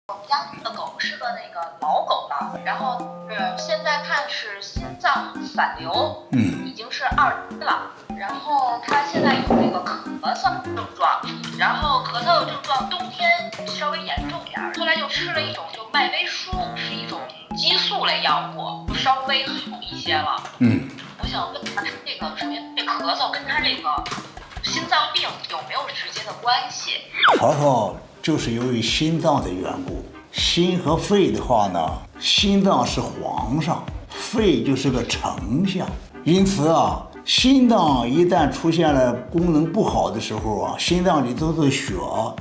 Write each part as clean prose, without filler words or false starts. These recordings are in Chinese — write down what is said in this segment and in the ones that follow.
我们家的狗是个那个老狗了，然后现在看是心脏反流，已经是2期了。然后它现在有那个咳嗽症状，然后咳嗽症状冬天稍微严重点，后来就吃了一种就麦威舒，是一种激素类药物，稍微好一些了。我想问他这个首先这咳嗽跟他这个心脏病有没有直接的关系？咳嗽就是由于心脏的缘故，心和肺的话呢，心脏是皇上，肺就是个丞相，因此啊，心脏一旦出现了功能不好的时候啊，心脏里头的血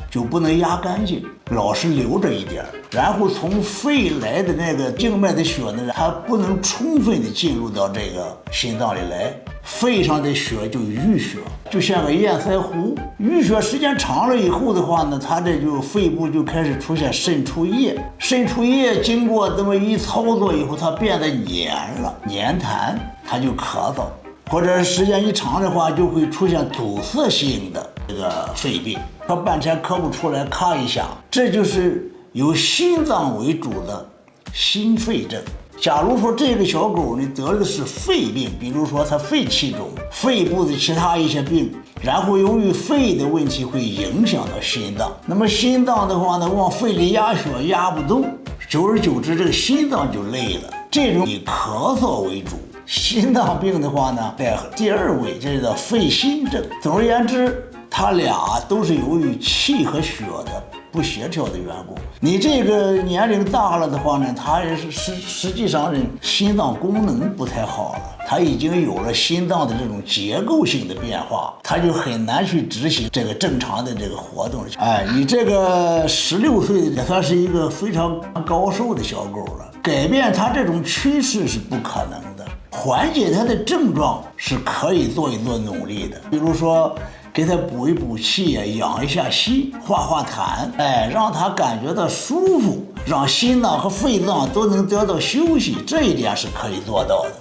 就不能压干净，老是留着一点，然后从肺来的那个静脉的血呢，它不能充分的进入到这个心脏里来，肺上的血就淤血，就像个堰塞湖，淤血时间长了以后的话呢，它这就肺部就开始出现渗出液，渗出液经过这么一操作以后，它变得黏了，黏痰，它就咳嗽。或者时间一长的话，就会出现阻塞性的这个肺病，咳半天咳不出来，咔一下，这就是由心脏为主的心肺症。假如说这个小狗呢得的是肺病，比如说它肺气肿，肺部的其他一些病，然后由于肺的问题会影响到心脏，那么心脏的话呢，往肺里压血压不动，久而久之这个心脏就累了。这种以咳嗽为主。心脏病的话呢，在第2位，这叫肺心症。总而言之，它俩都是由于气和血的不协调的缘故。你这个年龄大了的话呢，它也是实际上心脏功能不太好了，它已经有了心脏的这种结构性的变化，它就很难去执行这个正常的这个活动。你这个16岁也算是一个非常高寿的小狗了，改变它这种趋势是不可能的。缓解它的症状是可以做一做努力的，比如说给它补一补气，养一下心，化化痰，让它感觉到舒服，让心脏和肺脏都能得到休息，这一点是可以做到的。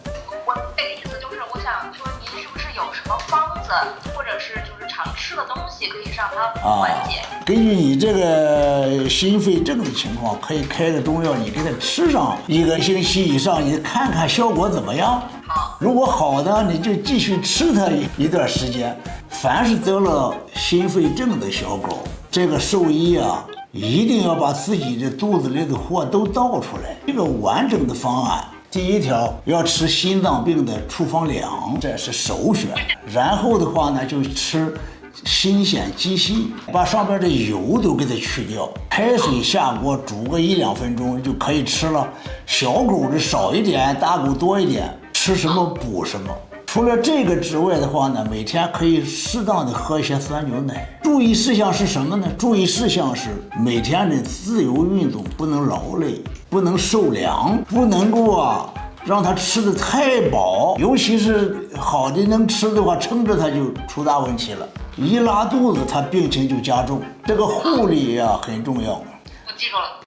我这个意思就是，我想说，您是不是有什么方子，或者是就是常吃的东西，可以让它缓解？根据你这个心肺症的情况，可以开个中药，你给它吃上1个星期以上，你看看效果怎么样。如果好的，你就继续吃它一段时间。凡是得了心肺症的小狗，这个兽医啊，一定要把自己的肚子里的货都倒出来，这个完整的方案。第1条要吃心脏病的处方粮，这是首选。然后的话呢，就吃新鲜鸡心，把上边的油都给它去掉，开水下锅煮个1-2分钟就可以吃了。小狗的少一点，大狗多一点，吃什么补什么。除了这个之外的话呢，每天可以适当的喝一些酸牛奶。注意事项是什么呢？注意事项是每天的自由运动，不能劳累，不能受凉，不能够让它吃的太饱，尤其是好的能吃的话，撑着它就出大问题了。一拉肚子，它病情就加重。这个护理很重要。我记住了。